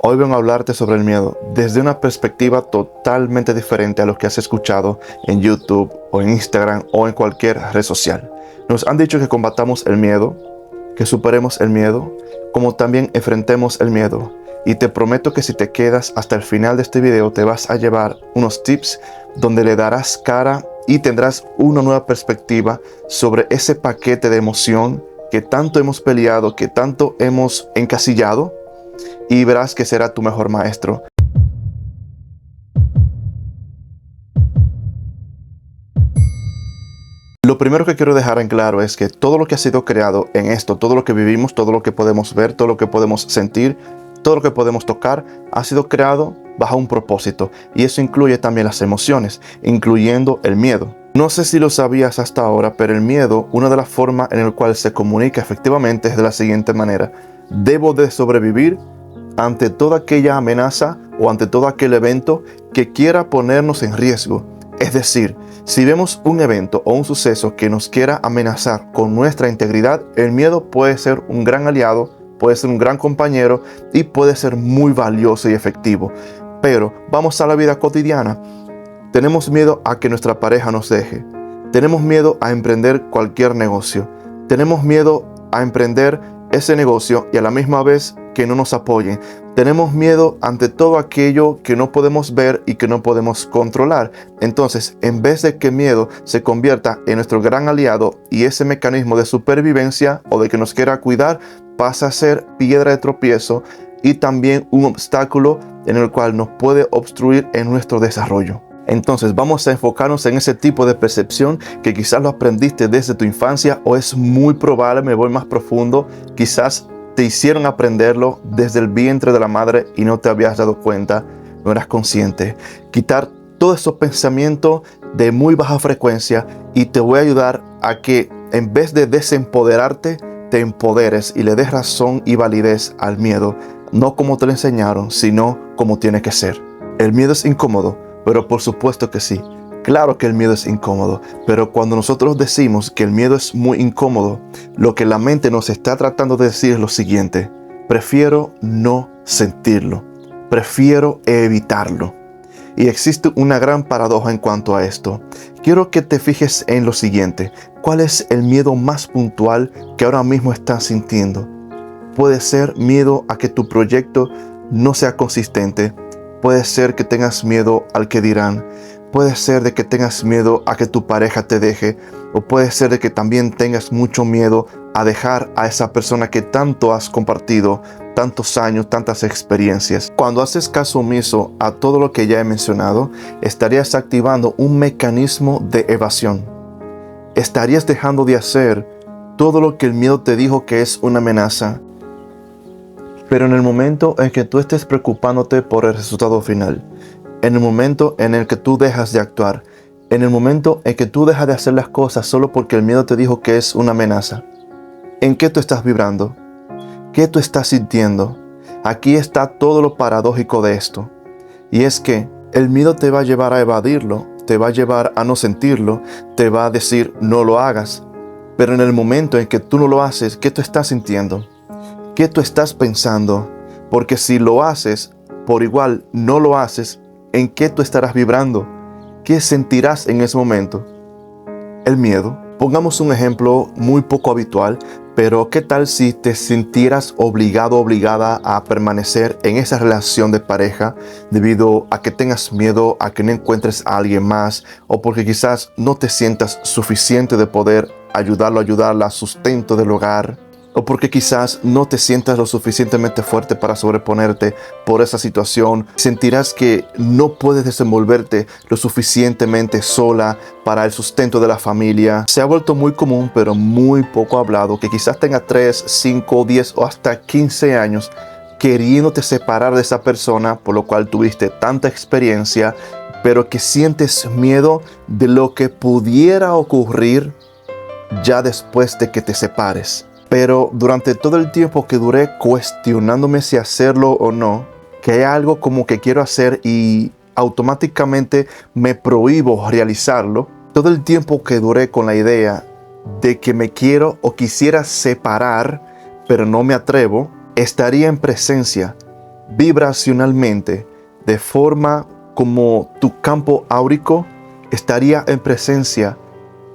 Hoy vengo a hablarte sobre el miedo desde una perspectiva totalmente diferente a lo que has escuchado en YouTube o en Instagram o en cualquier red social. Nos han dicho que combatamos el miedo, que superemos el miedo, como también enfrentemos el miedo. Y te prometo que si te quedas hasta el final de este video te vas a llevar unos tips donde le darás cara y tendrás una nueva perspectiva sobre ese paquete de emoción que tanto hemos peleado, que tanto hemos encasillado, y verás que será tu mejor maestro. Lo primero que quiero dejar en claro es que todo lo que ha sido creado en esto, todo lo que vivimos, todo lo que podemos ver, todo lo que podemos sentir, todo lo que podemos tocar, ha sido creado bajo un propósito. Y eso incluye también las emociones, incluyendo el miedo. No sé si lo sabías hasta ahora, pero el miedo, una de las formas en la cual se comunica efectivamente es de la siguiente manera: debo de sobrevivir ante toda aquella amenaza o ante todo aquel evento que quiera ponernos en riesgo. Es decir, si vemos un evento o un suceso que nos quiera amenazar con nuestra integridad, el miedo puede ser un gran aliado, puede ser un gran compañero y puede ser muy valioso y efectivo. Pero vamos a la vida cotidiana. Tenemos miedo a que nuestra pareja nos deje. Tenemos miedo a emprender cualquier negocio. Tenemos miedo a emprender ese negocio y a la misma vez que no nos apoyen. Tenemos miedo ante todo aquello que no podemos ver y que no podemos controlar. Entonces, en vez de que miedo se convierta en nuestro gran aliado y ese mecanismo de supervivencia o de que nos quiera cuidar, pasa a ser piedra de tropiezo y también un obstáculo en el cual nos puede obstruir en nuestro desarrollo. Entonces vamos a enfocarnos en ese tipo de percepción que quizás lo aprendiste desde tu infancia, o es muy probable, me voy más profundo, quizás te hicieron aprenderlo desde el vientre de la madre y no te habías dado cuenta, no eras consciente. Quitar todos esos pensamientos de muy baja frecuencia y te voy a ayudar a que en vez de desempoderarte, te empoderes y le des razón y validez al miedo, no como te lo enseñaron, sino como tiene que ser. El miedo es incómodo, pero por supuesto que sí. Claro que el miedo es incómodo, pero cuando nosotros decimos que el miedo es muy incómodo, lo que la mente nos está tratando de decir es lo siguiente: prefiero no sentirlo, prefiero evitarlo. Y existe una gran paradoja en cuanto a esto. Quiero que te fijes en lo siguiente: ¿cuál es el miedo más puntual que ahora mismo estás sintiendo? Puede ser miedo a que tu proyecto no sea consistente. Puede ser que tengas miedo al que dirán. Puede ser de que tengas miedo a que tu pareja te deje. O puede ser de que también tengas mucho miedo a dejar a esa persona que tanto has compartido, tantos años, tantas experiencias. Cuando haces caso omiso a todo lo que ya he mencionado, estarías activando un mecanismo de evasión. Estarías dejando de hacer todo lo que el miedo te dijo que es una amenaza. Pero en el momento en que tú estés preocupándote por el resultado final, en el momento en el que tú dejas de actuar, en el momento en que tú dejas de hacer las cosas solo porque el miedo te dijo que es una amenaza, ¿en qué tú estás vibrando? ¿Qué tú estás sintiendo? Aquí está todo lo paradójico de esto. Y es que el miedo te va a llevar a evadirlo, te va a llevar a no sentirlo, te va a decir no lo hagas. Pero en el momento en que tú no lo haces, ¿qué tú estás sintiendo? ¿Qué tú estás pensando? Porque si lo haces, por igual no lo haces, ¿en qué tú estarás vibrando? ¿Qué sentirás en ese momento? El miedo. Pongamos un ejemplo muy poco habitual, pero ¿qué tal si te sintieras obligado o obligada a permanecer en esa relación de pareja debido a que tengas miedo a que no encuentres a alguien más, o porque quizás no te sientas suficiente de poder ayudarla a sustento del hogar? O porque quizás no te sientas lo suficientemente fuerte para sobreponerte por esa situación. Sentirás que no puedes desenvolverte lo suficientemente sola para el sustento de la familia. Se ha vuelto muy común, pero muy poco hablado, que quizás tengas 3, 5, 10 o hasta 15 años queriéndote separar de esa persona por lo cual tuviste tanta experiencia, pero que sientes miedo de lo que pudiera ocurrir ya después de que te separes. Pero durante todo el tiempo que duré cuestionándome si hacerlo o no, que hay algo como que quiero hacer y automáticamente me prohíbo realizarlo, todo el tiempo que duré con la idea de que me quiero o quisiera separar, pero no me atrevo, estaría en presencia vibracionalmente, de forma como tu campo áurico estaría en presencia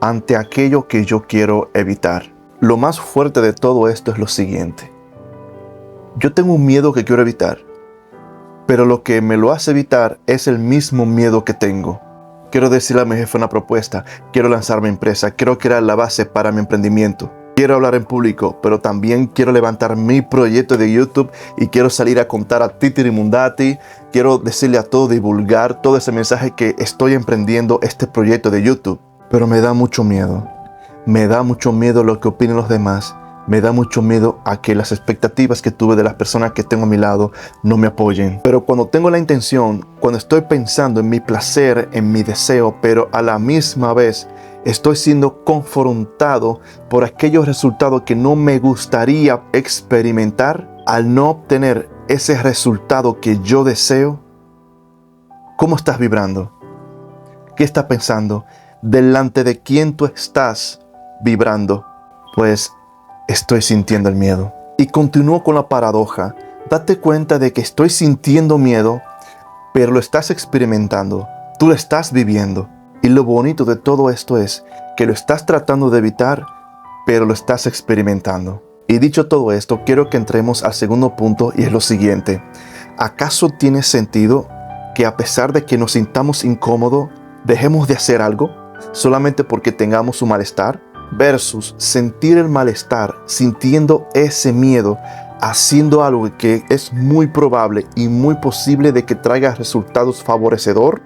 ante aquello que yo quiero evitar. Lo más fuerte de todo esto es lo siguiente. Yo tengo un miedo que quiero evitar, pero lo que me lo hace evitar es el mismo miedo que tengo. Quiero decirle a mi jefe una propuesta, quiero lanzar mi empresa, quiero crear la base para mi emprendimiento. Quiero hablar en público, pero también quiero levantar mi proyecto de YouTube y quiero salir a contar a Titirimundati. Quiero decirle a todo, divulgar todo ese mensaje que estoy emprendiendo este proyecto de YouTube. Pero me da mucho miedo. Me da mucho miedo lo que opinen los demás. Me da mucho miedo a que las expectativas que tuve de las personas que tengo a mi lado no me apoyen. Pero cuando tengo la intención, cuando estoy pensando en mi placer, en mi deseo, pero a la misma vez estoy siendo confrontado por aquellos resultados que no me gustaría experimentar, al no obtener ese resultado que yo deseo, ¿cómo estás vibrando? ¿Qué estás pensando? ¿Delante de quién tú estás vibrando? Pues estoy sintiendo el miedo. Y continúo con la paradoja. Date cuenta de que estoy sintiendo miedo, pero lo estás experimentando. Tú lo estás viviendo. Y lo bonito de todo esto es que lo estás tratando de evitar, pero lo estás experimentando. Y dicho todo esto, quiero que entremos al segundo punto, y es lo siguiente. ¿Acaso tiene sentido que a pesar de que nos sintamos incómodos, dejemos de hacer algo solamente porque tengamos un malestar? Versus sentir el malestar, sintiendo ese miedo, haciendo algo que es muy probable y muy posible de que traiga resultados favorecedor.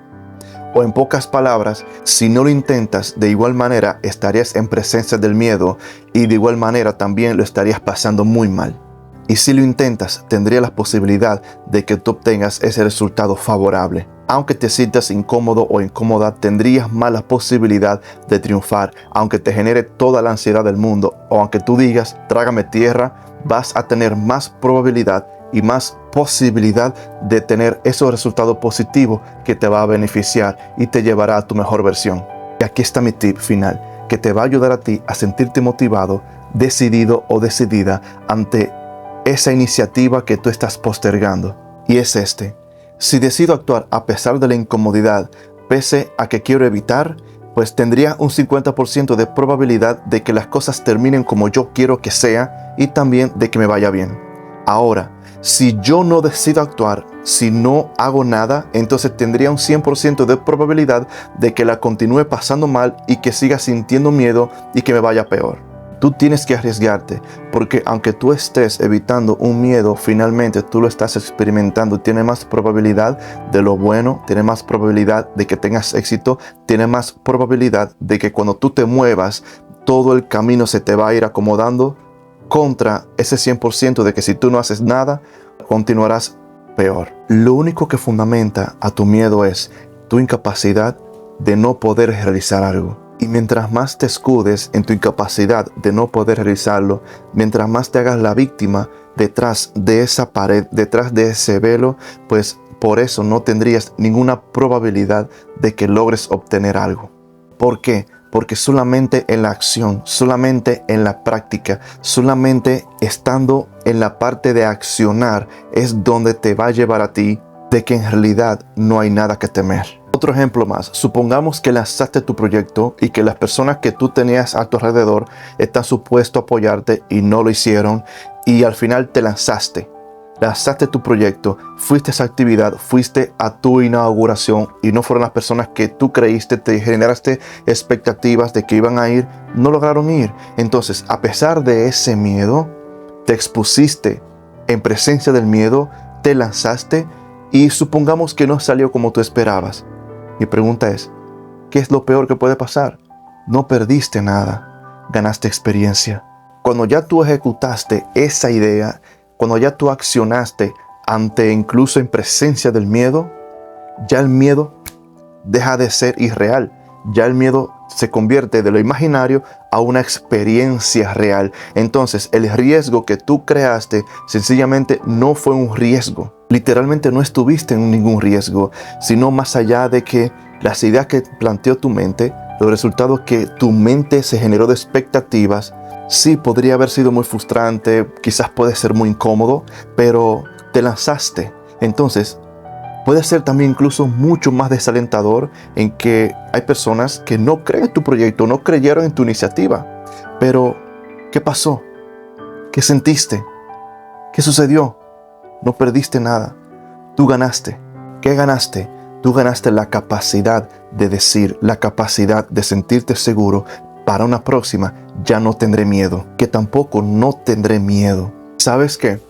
O en pocas palabras, si no lo intentas, de igual manera estarías en presencia del miedo y de igual manera también lo estarías pasando muy mal. Y si lo intentas, tendría la posibilidad de que tú obtengas ese resultado favorable. Aunque te sientas incómodo o incómoda, tendrías más la posibilidad de triunfar. Aunque te genere toda la ansiedad del mundo o aunque tú digas, trágame tierra, vas a tener más probabilidad y más posibilidad de tener esos resultados positivos que te va a beneficiar y te llevará a tu mejor versión. Y aquí está mi tip final, que te va a ayudar a ti a sentirte motivado, decidido o decidida ante esa iniciativa que tú estás postergando. Y es este. Si decido actuar a pesar de la incomodidad, pese a que quiero evitar, pues tendría un 50% de probabilidad de que las cosas terminen como yo quiero que sea y también de que me vaya bien. Ahora, si yo no decido actuar, si no hago nada, entonces tendría un 100% de probabilidad de que la continúe pasando mal y que siga sintiendo miedo y que me vaya peor. Tú tienes que arriesgarte, porque aunque tú estés evitando un miedo, finalmente tú lo estás experimentando. Tiene más probabilidad de lo bueno, tiene más probabilidad de que tengas éxito, tiene más probabilidad de que cuando tú te muevas, todo el camino se te va a ir acomodando contra ese 100% de que si tú no haces nada, continuarás peor. Lo único que fundamenta a tu miedo es tu incapacidad de no poder realizar algo. Y mientras más te escudes en tu incapacidad de no poder realizarlo, mientras más te hagas la víctima detrás de esa pared, detrás de ese velo, pues por eso no tendrías ninguna probabilidad de que logres obtener algo. ¿Por qué? Porque solamente en la acción, solamente en la práctica, solamente estando en la parte de accionar es donde te va a llevar a ti de que en realidad no hay nada que temer. Otro ejemplo más, supongamos que lanzaste tu proyecto y que las personas que tú tenías a tu alrededor están supuestos a apoyarte y no lo hicieron y al final te lanzaste tu proyecto, fuiste a esa actividad, fuiste a tu inauguración y no fueron las personas que tú creíste, te generaste expectativas de que iban a ir, no lograron ir. Entonces, a pesar de ese miedo, te expusiste en presencia del miedo, te lanzaste y supongamos que no salió como tú esperabas. Mi pregunta es, ¿qué es lo peor que puede pasar? No perdiste nada, ganaste experiencia. Cuando ya tú ejecutaste esa idea, cuando ya tú accionaste ante incluso en presencia del miedo, ya el miedo deja de ser irreal. Ya el miedo se convierte de lo imaginario a una experiencia real. Entonces el riesgo que tú creaste sencillamente no fue un riesgo. Literalmente no estuviste en ningún riesgo, sino más allá de que las ideas que planteó tu mente, los resultados que tu mente se generó de expectativas, sí podría haber sido muy frustrante, quizás puede ser muy incómodo, pero te lanzaste. Entonces, puede ser también incluso mucho más desalentador en que hay personas que no creen en tu proyecto, no creyeron en tu iniciativa. Pero, ¿qué pasó? ¿Qué sentiste? ¿Qué sucedió? No perdiste nada. Tú ganaste. ¿Qué ganaste? Tú ganaste la capacidad de decir, la capacidad de sentirte seguro. Para una próxima ya no tendré miedo. Que tampoco no tendré miedo. ¿Sabes qué?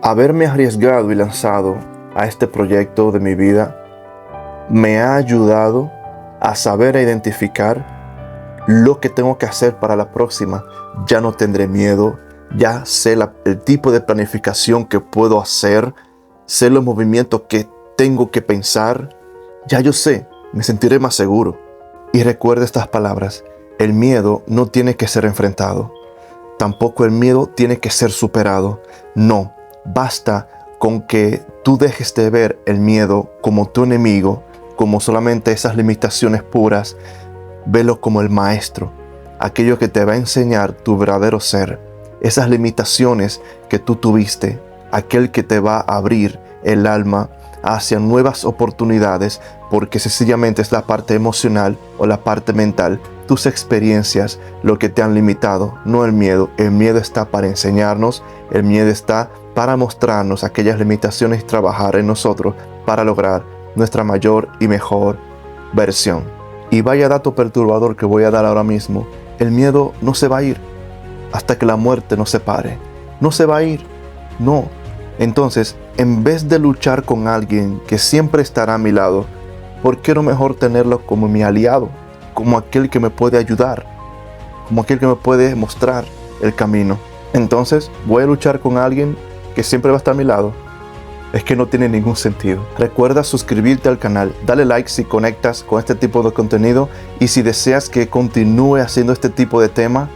Haberme arriesgado y lanzado a este proyecto de mi vida me ha ayudado a saber identificar lo que tengo que hacer para la próxima. Ya no tendré miedo. Ya sé el tipo de planificación que puedo hacer. Sé los movimientos que tengo que pensar. Ya yo sé, me sentiré más seguro. Y recuerda estas palabras. El miedo no tiene que ser enfrentado. Tampoco el miedo tiene que ser superado. No, basta con que tú dejes de ver el miedo como tu enemigo, como solamente esas limitaciones puras. Velo como el maestro, aquello que te va a enseñar tu verdadero ser. Esas limitaciones que tú tuviste, aquel que te va a abrir el alma hacia nuevas oportunidades, porque sencillamente es la parte emocional o la parte mental, tus experiencias, lo que te han limitado, no el miedo. El miedo está para enseñarnos, el miedo está para mostrarnos aquellas limitaciones y trabajar en nosotros para lograr nuestra mayor y mejor versión. Y vaya dato perturbador que voy a dar ahora mismo, el miedo no se va a ir hasta que la muerte nos separe. No se va a ir, no. Entonces, en vez de luchar con alguien que siempre estará a mi lado, ¿por qué no mejor tenerlo como mi aliado? Como aquel que me puede ayudar, como aquel que me puede mostrar el camino. Entonces, ¿voy a luchar con alguien que siempre va a estar a mi lado? Es que no tiene ningún sentido. Recuerda suscribirte al canal, dale like si conectas con este tipo de contenido, y si deseas que continúe haciendo este tipo de tema,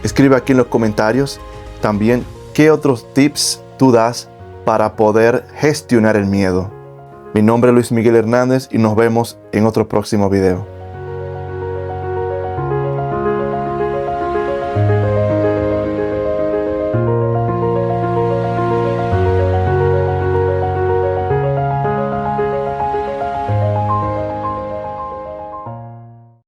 escribe aquí en los comentarios también qué otros tips tú das para poder gestionar el miedo. Mi nombre es Luis Miguel Hernández y nos vemos en otro próximo video.